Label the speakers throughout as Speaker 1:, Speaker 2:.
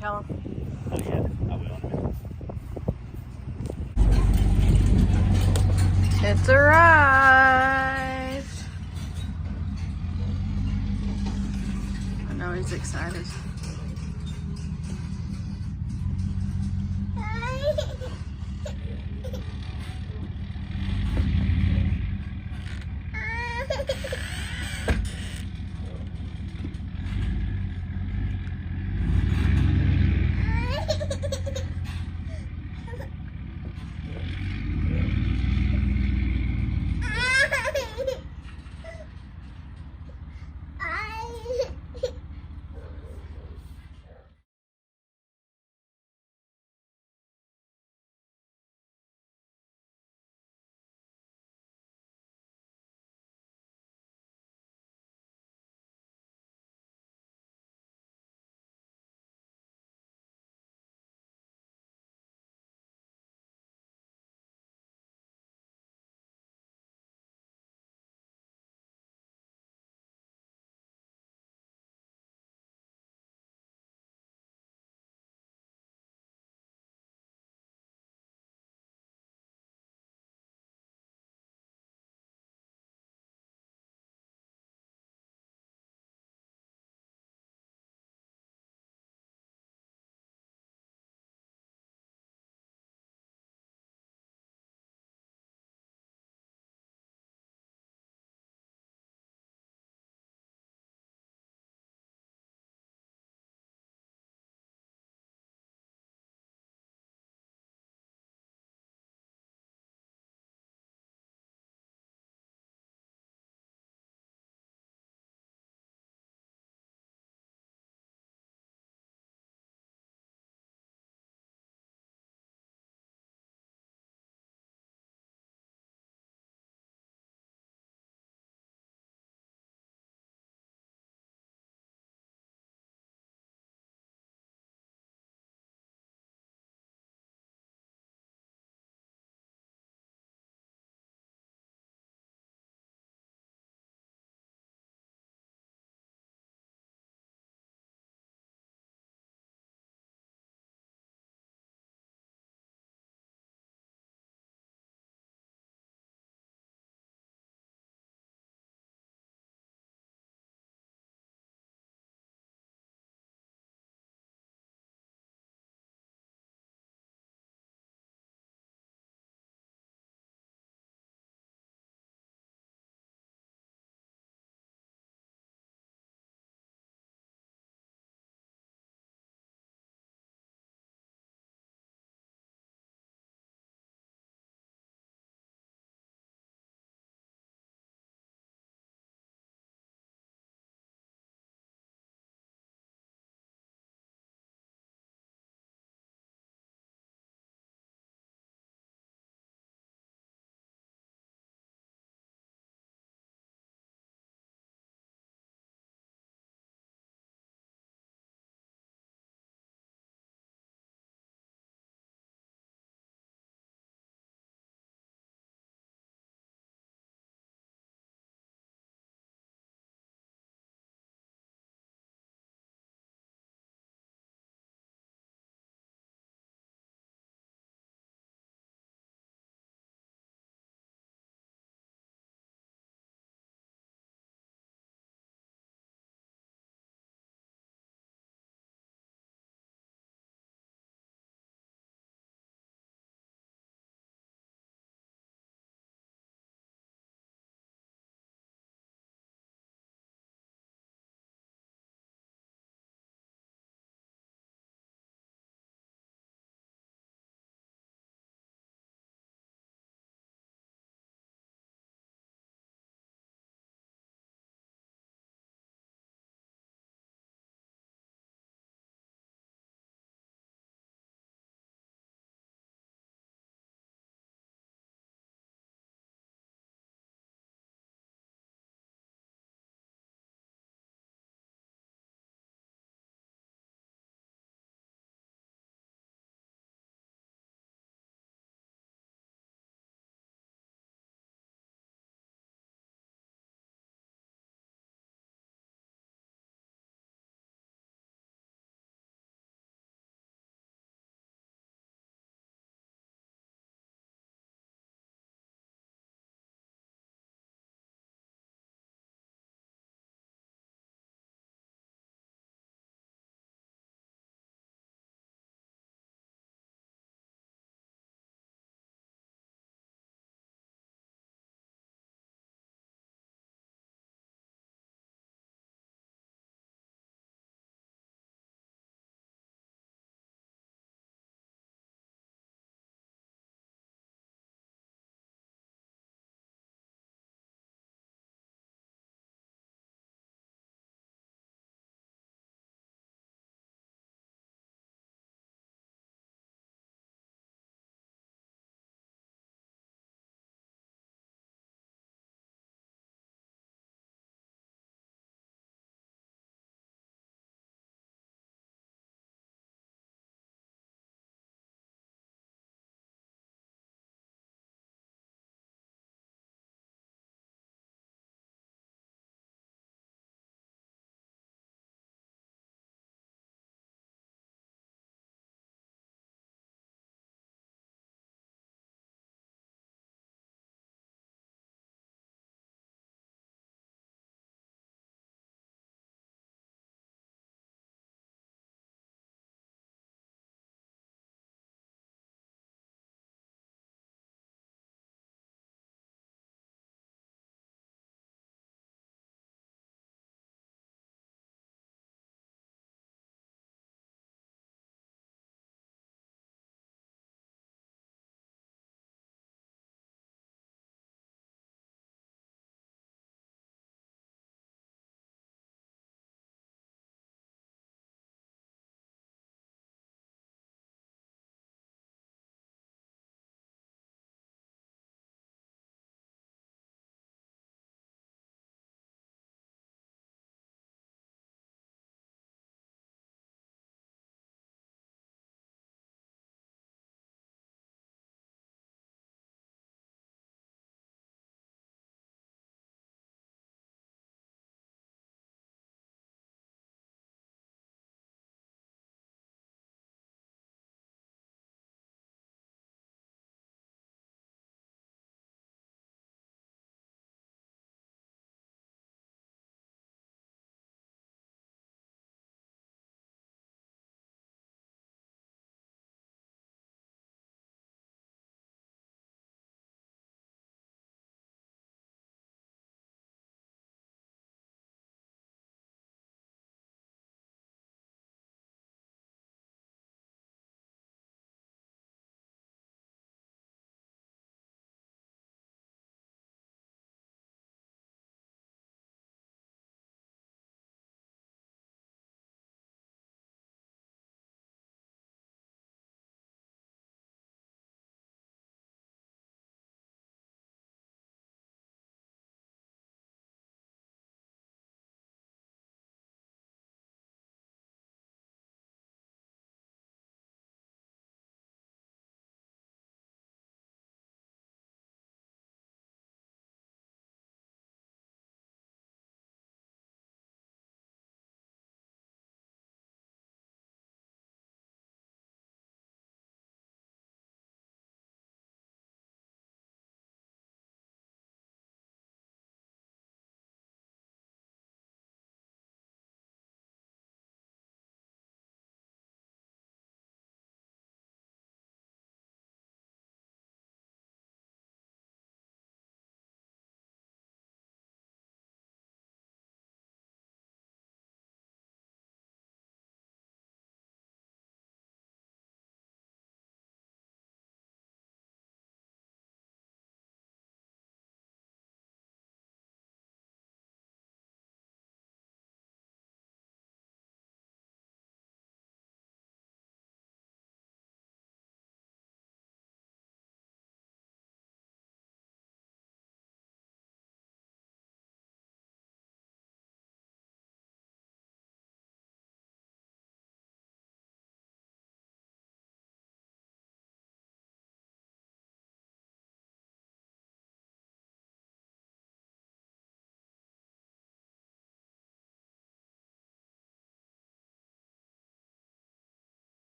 Speaker 1: tell them?
Speaker 2: Oh yeah, I will in a minute.
Speaker 1: It's arrived. I know he's excited.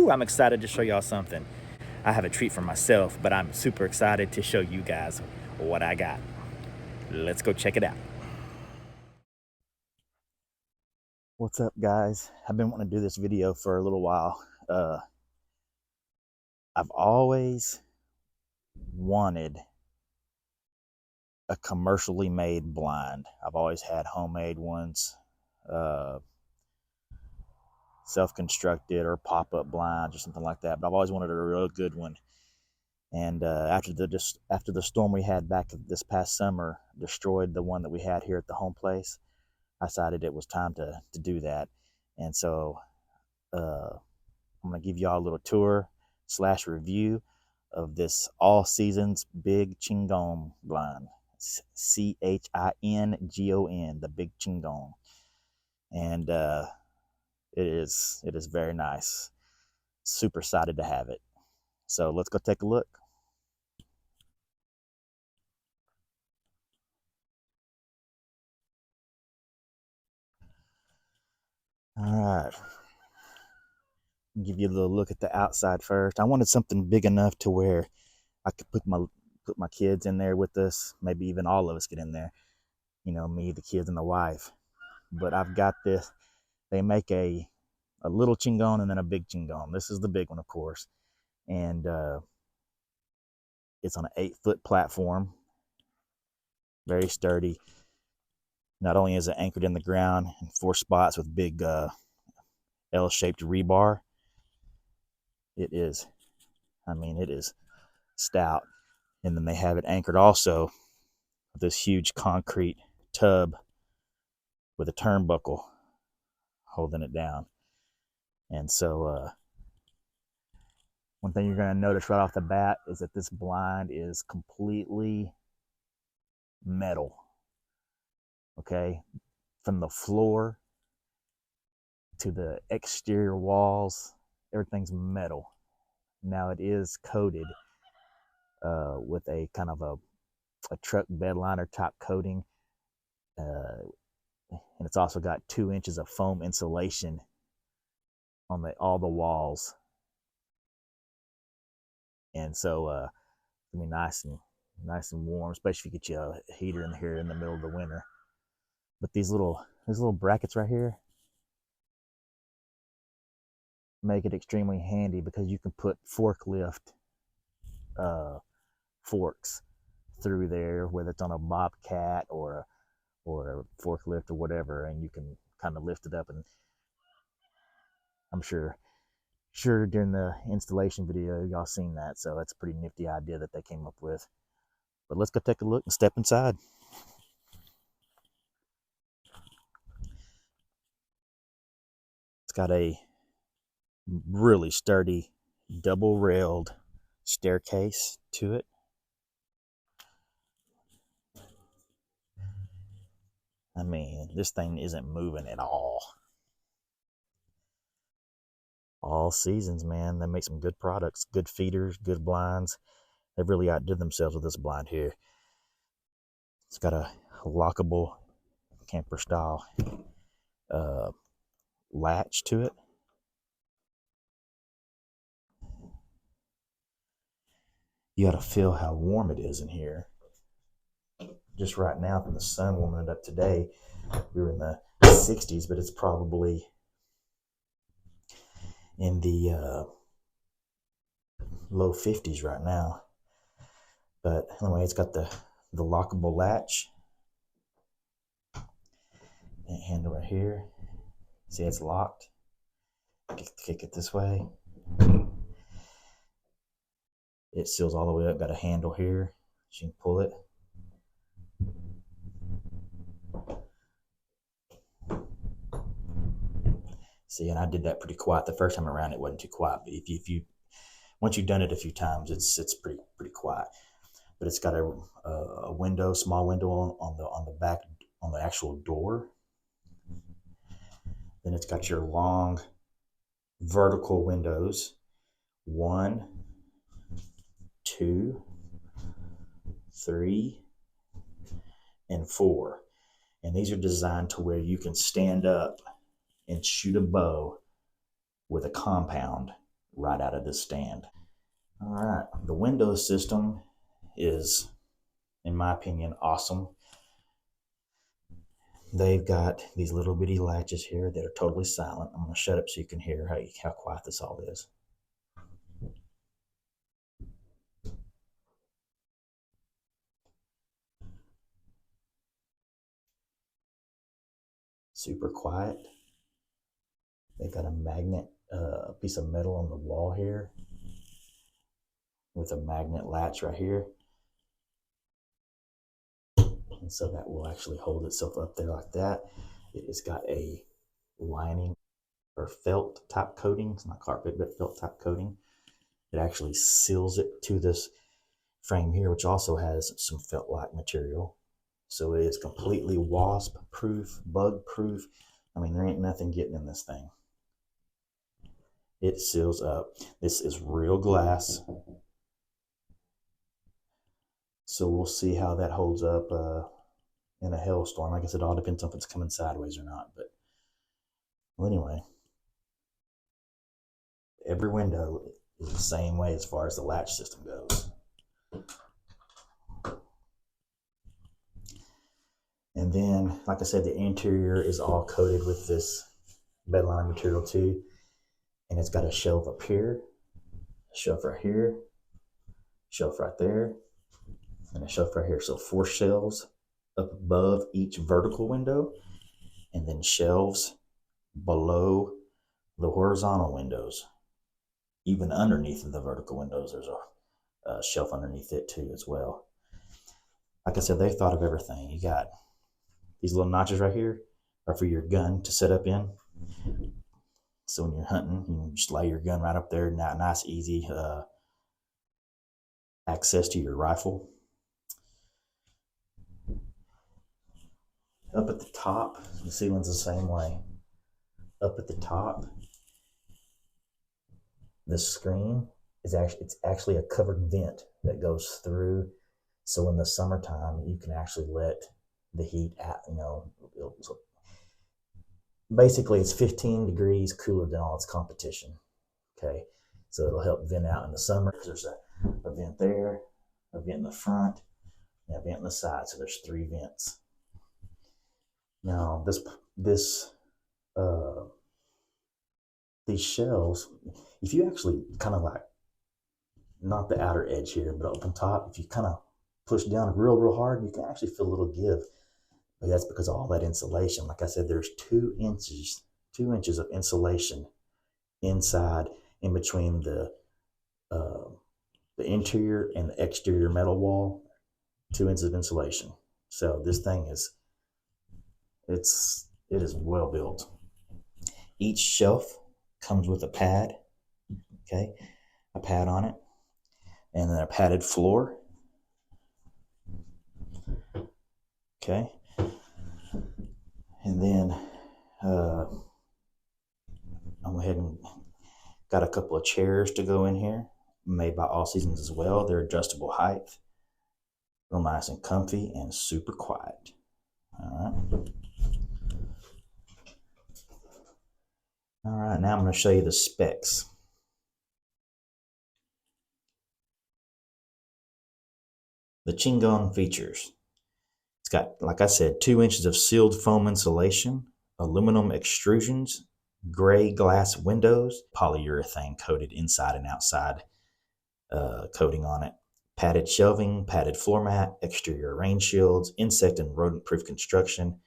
Speaker 3: Woo! I'm excited to show y'all something. I have a treat for myself, but I'm super excited to show you guys what I got. Let's go check it out. What's up, guys? I've been wanting to do this video for a little while. I've always wanted a commercially made blind. I've always had homemade ones, self-constructed or pop-up blinds or something like that, but I've always wanted a real good one. And after the storm we had back this past summer destroyed the one that we had here at the home place, I decided it was time to do that. And so I'm going to give y'all a little tour / review of this All Seasons Big Chingon blind. CHINGON, the Big Chingon. And it is very nice. Super excited to have it. So let's go take a look. All right. Give you a little look at the outside first. I wanted something big enough to where I could put my kids in there with us. Maybe even all of us get in there. You know, me, the kids, and the wife. But I've got this. They make a little Chingon and then a big Chingon. This is the big one, of course. And it's on an 8-foot platform. Very sturdy. Not only is it anchored in the ground in 4 spots with big L-shaped rebar, it is stout. And then they have it anchored also with this huge concrete tub with a turnbuckle holding it down. And so one thing you're going to notice right off the bat is that this blind is completely metal. Okay, from the floor to the exterior walls, everything's metal. Now it is coated with a kind of a truck bed liner type coating, and it's also got 2 inches of foam insulation on all the walls. And so it's gonna be nice and warm, especially if you get you a heater in here in the middle of the winter. But these little brackets right here make it extremely handy because you can put forklift forks through there, whether it's on a bobcat or a forklift or whatever, and you can kind of lift it up. And I'm sure during the installation video y'all seen that, so that's a pretty nifty idea that they came up with. But let's go take a look and step inside. It's got a really sturdy double railed staircase to it. I mean, this thing isn't moving at all. All Seasons, man. They make some good products, good feeders, good blinds. They've really outdid themselves with this blind here. It's got a lockable camper style latch to it. You gotta feel how warm it is in here. Just right now, from the sun warming it up today, we were in the 60s, but it's probably in the low 50s right now. But anyway, it's got the lockable latch and handle right here. See, it's locked. Kick it this way. It seals all the way up. Got a handle here, so you can pull it. See, and I did that pretty quiet. The first time around, it wasn't too quiet. But if you once you've done it a few times, it's pretty quiet. But it's got a window, small window on the back, on the actual door. Then it's got your long vertical windows, 1, 2, 3, and 4. And these are designed to where you can stand up and shoot a bow with a compound right out of this stand. All right, the window system is, in my opinion, awesome. They've got these little bitty latches here that are totally silent. I'm going to shut up so you can hear how quiet this all is. Super quiet. They've got a magnet, piece of metal on the wall here with a magnet latch right here. And so that will actually hold itself up there like that. It has got a lining or felt type coating. It's not carpet, but felt type coating. It actually seals it to this frame here, which also has some felt-like material. So it is completely wasp proof, bug proof. I mean, there ain't nothing getting in this thing. It seals up. This is real glass. So we'll see how that holds up in a hailstorm. I guess it all depends on if it's coming sideways or not. But well, anyway, every window is the same way as far as the latch system goes. And then, like I said, the interior is all coated with this bedliner material too. And it's got a shelf up here, a shelf right here, shelf right there, and a shelf right here. So 4 shelves up above each vertical window, and then shelves below the horizontal windows. Even underneath the vertical windows, there's a shelf underneath it too as well. Like I said, they thought of everything. You got these little notches right here are for your gun to set up in. So when you're hunting, you can just lay your gun right up there. Nice, easy access to your rifle. Up at the top, the ceiling's the same way. Up at the top, this screen is actually a covered vent that goes through. So in the summertime, you can actually let the heat out, so basically it's 15 degrees cooler than all its competition. Okay, so it'll help vent out in the summer. There's a vent there, a vent in the front, and a vent in the side. So there's 3 vents. Now these shelves, if you actually kind of like, not the outer edge here, but up on top, if you kind of push down real hard, you can actually feel a little give. But that's because of all that insulation. Like I said, there's 2 inches of insulation inside, in between the interior and the exterior metal wall. 2 inches of insulation. So this thing it is well built. Each shelf comes with a pad, okay, a pad on it, and then a padded floor, okay, and then I went ahead and got a couple of chairs to go in here, made by All Seasons as well. They're adjustable height, real nice and comfy, and super quiet. All right, now I'm going to show you the specs. The Chingon features. It's got, like I said, 2 inches of sealed foam insulation, aluminum extrusions, gray glass windows, polyurethane coated inside and outside coating on it, padded shelving, padded floor mat, exterior rain shields, insect and rodent proof construction,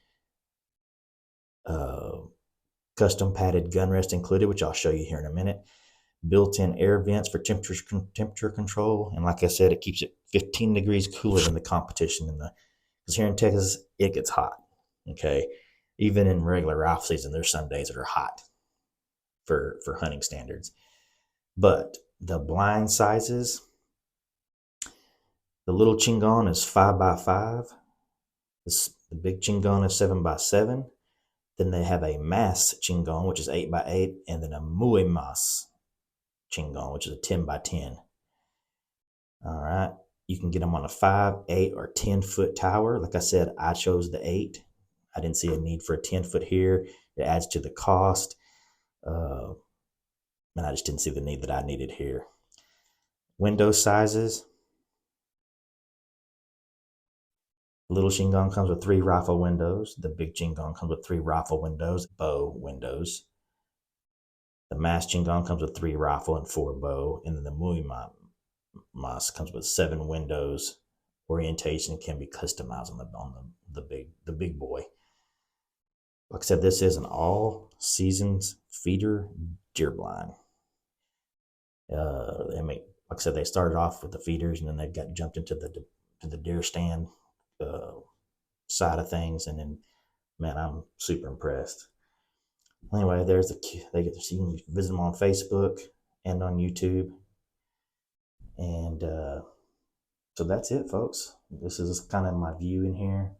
Speaker 3: custom padded gun rest included, which I'll show you here in a minute, built-in air vents for temperature control, and like I said, it keeps it 15 degrees cooler than the competition because here in Texas it gets hot. Okay, even in regular rifle season, there's some days that are hot for hunting standards. But the blind sizes, the little Chingon is 5x5. The big Chingon is 7x7. Then they have a mass Chingon, which is 8x8, and then a muy mas Chingon, which is a 10x10. All right, you can get them on a 5, 8, or 10-foot tower. Like I said, I chose the 8. I didn't see a need for a 10-foot here. It adds to the cost. and I just didn't see the need that I needed here. Window sizes. Little Chingon comes with 3 rifle windows. The big Chingon comes with 3 rifle windows, bow windows. The mass Chingon comes with 3 rifle and 4 bow. And then the Muy Mas comes with 7 windows. Orientation can be customized on the big boy. Like I said, this is an all seasons feeder deer blind. Like I said, they started off with the feeders, and then they got jumped into the deer stand side of things, and then, man, I'm super impressed. Anyway, there's they get to see. You can visit them on Facebook and on YouTube, and so that's it, folks. This is kind of my view in here.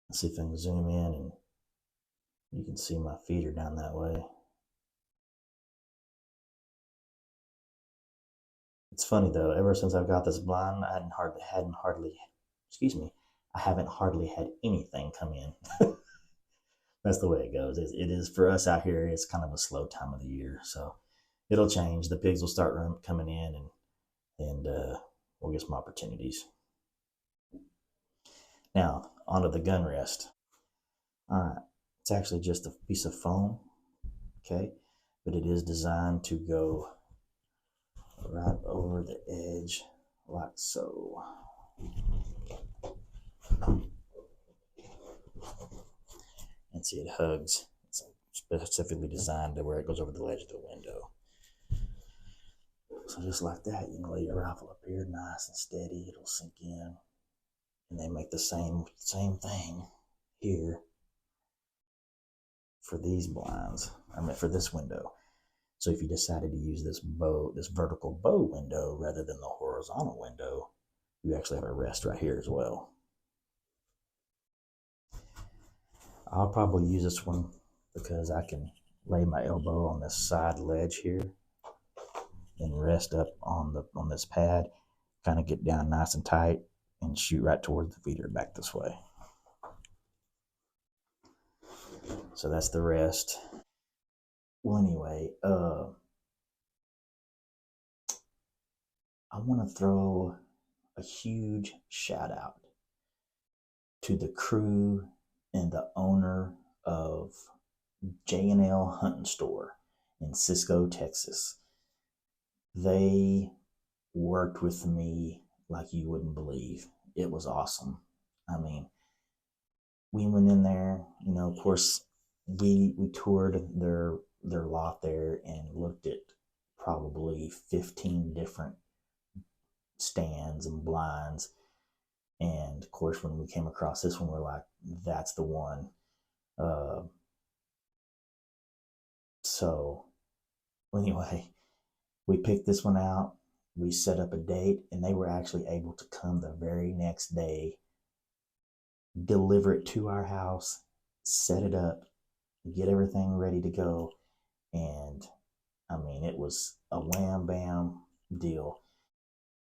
Speaker 3: Let's see if I can zoom in, and you can see my feeder down that way. It's funny though, ever since I've got this blind, I haven't hardly had anything come in. That's the way it goes. It is for us out here. It's kind of a slow time of the year, so it'll change. The pigs will start coming in, and we'll get some opportunities. Now onto the gun rest. All right, it's actually just a piece of foam, okay, but it is designed to go right over the edge like so. And see, it hugs. It's specifically designed to where it goes over the ledge of the window. So just like that, you can lay your rifle up here nice and steady. It'll sink in. And they make the same thing here for these blinds. For this window. So if you decided to use this vertical bow window rather than the horizontal window, you actually have a rest right here as well. I'll probably use this one because I can lay my elbow on this side ledge here and rest up on this pad, kind of get down nice and tight and shoot right towards the feeder back this way. So that's the rest. Well, anyway, I want to throw a huge shout out to the crew and the owner of J&L Hunting Store in Cisco, Texas. They worked with me like you wouldn't believe. It was awesome. I mean, we went in there, of course, we toured their lot there and looked at probably 15 different stands and blinds. And of course, when we came across this one, we're like, that's the one. So anyway, we picked this one out. We set up a date, and they were actually able to come the very next day, deliver it to our house, set it up, get everything ready to go. And I mean, it was a wham bam deal.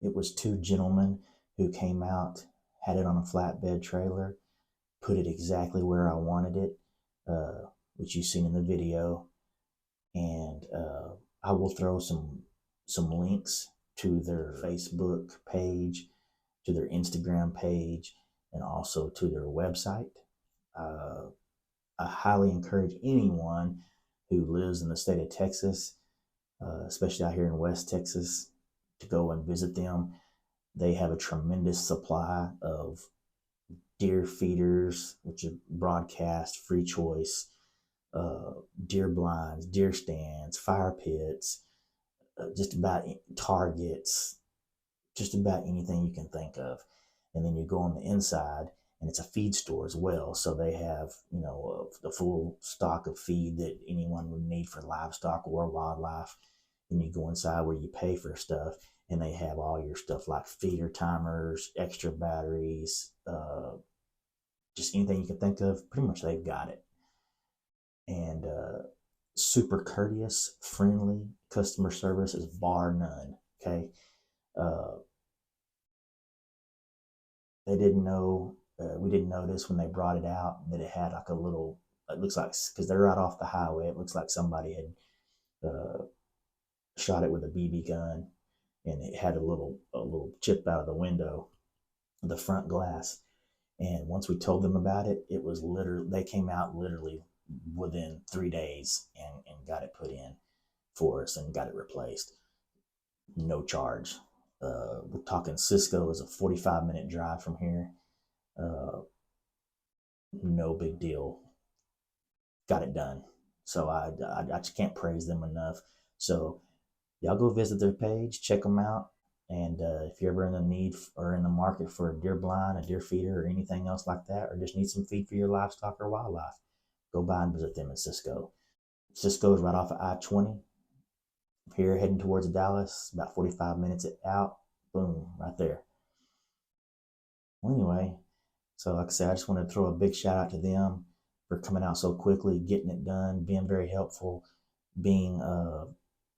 Speaker 3: It was 2 gentlemen who came out, had it on a flatbed trailer, put it exactly where I wanted it, which you've seen in the video. And I will throw some links to their Facebook page, to their Instagram page, and also to their website. I highly encourage anyone who lives in the state of Texas, especially out here in West Texas, to go and visit them. They have a tremendous supply of deer feeders, which are broadcast, free choice, deer blinds, deer stands, fire pits, just about targets, just about anything you can think of. And then you go on the inside, and it's a feed store as well. So they have, the full stock of feed that anyone would need for livestock or wildlife. And you go inside where you pay for stuff, and they have all your stuff like feeder timers, extra batteries, just anything you can think of. Pretty much they've got it. And super courteous, friendly customer service is bar none. Okay. They didn't know, we didn't notice when they brought it out that it had like a little it looks like, because they're right off the highway, it looks like somebody had shot it with a BB gun, and it had a little chip out of the window, the front glass. And once we told them about it, it was literally, they came out literally within 3 days and got it put in for us and got it replaced. No charge. We're talking Cisco is a 45-minute drive from here. No big deal. Got it done. So I just can't praise them enough. So y'all go visit their page, check them out. And if you're ever in the need or in the market for a deer blind, a deer feeder, or anything else like that, or just need some feed for your livestock or wildlife, go by and visit them in Cisco. Cisco is right off of I-20. Here heading towards Dallas, about 45 minutes out. Boom, right there. Well, anyway, so like I said, I just wanted to throw a big shout out to them for coming out so quickly, getting it done, being very helpful, being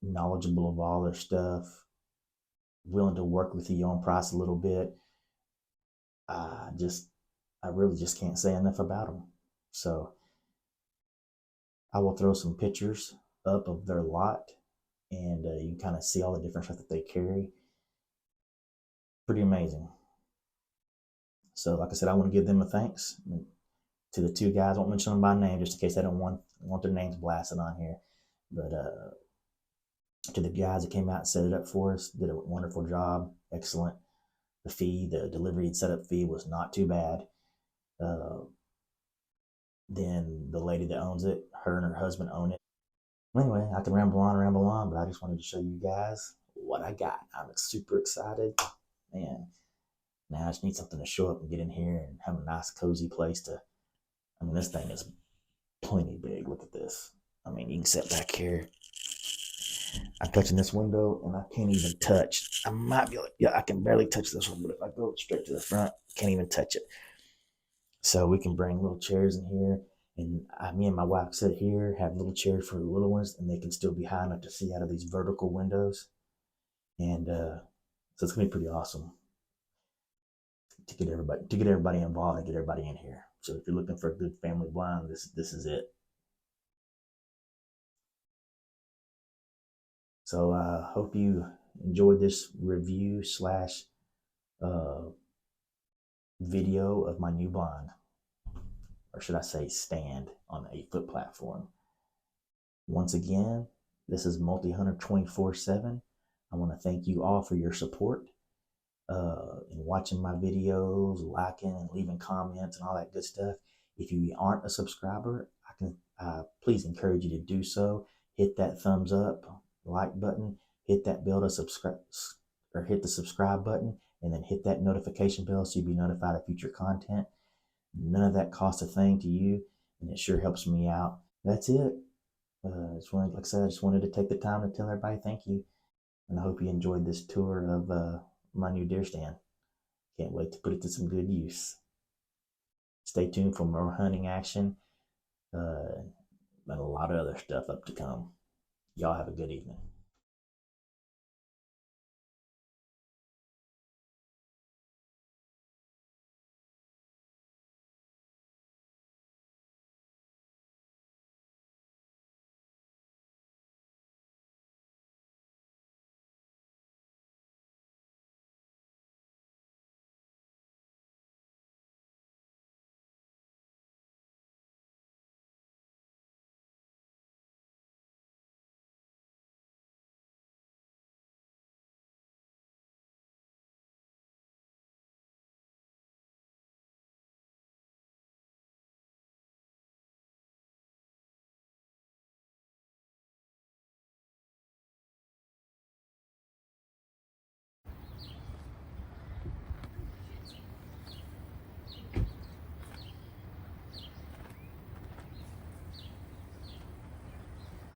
Speaker 3: knowledgeable of all their stuff, willing to work with you on price a little bit. I really just can't say enough about them. So I will throw some pictures up of their lot, and you can kind of see all the different stuff that they carry. Pretty amazing. So like I said, I want to give them a thanks to the two guys. I won't mention them by name just in case they don't want their names blasted on here. But to the guys that came out and set it up for us, did a wonderful job. Excellent. The delivery and setup fee was not too bad. Then the lady that owns it, her and her husband own it. Anyway, I can ramble on, but I just wanted to show you guys what I got. I'm super excited. Man, now I just need something to show up and get in here and have a nice, cozy place to. I mean, this thing is plenty big. Look at this. I mean, you can sit back here. I'm touching this window and I can't even touch. I might be like, yeah, I can barely touch this one, but if I go straight to the front, I can't even touch it. So we can bring little chairs in here, and me and my wife sit here, have little chairs for the little ones, and they can still be high enough to see out of these vertical windows. And so it's gonna be pretty awesome to get everybody involved and get everybody in here. So if you're looking for a good family blind, this is it. So I hope you enjoyed this review slash video of my new blind, or should I say stand on the 8-foot platform. Once again, this is Multi-Hunter 24/7. I want to thank you all for your support in watching my videos, liking and leaving comments and all that good stuff. If you aren't a subscriber, I can please encourage you to do so. Hit that thumbs up, like button, hit that bell to subscribe, or hit the subscribe button, and then hit that notification bell so you'll be notified of future content. None of that costs a thing to you, and it sure helps me out. That's it. Like I said, I just wanted to take the time to tell everybody thank you, and I hope you enjoyed this tour of my new deer stand. Can't wait to put it to some good use. Stay tuned for more hunting action and a lot of other stuff up to come. Y'all have a good evening.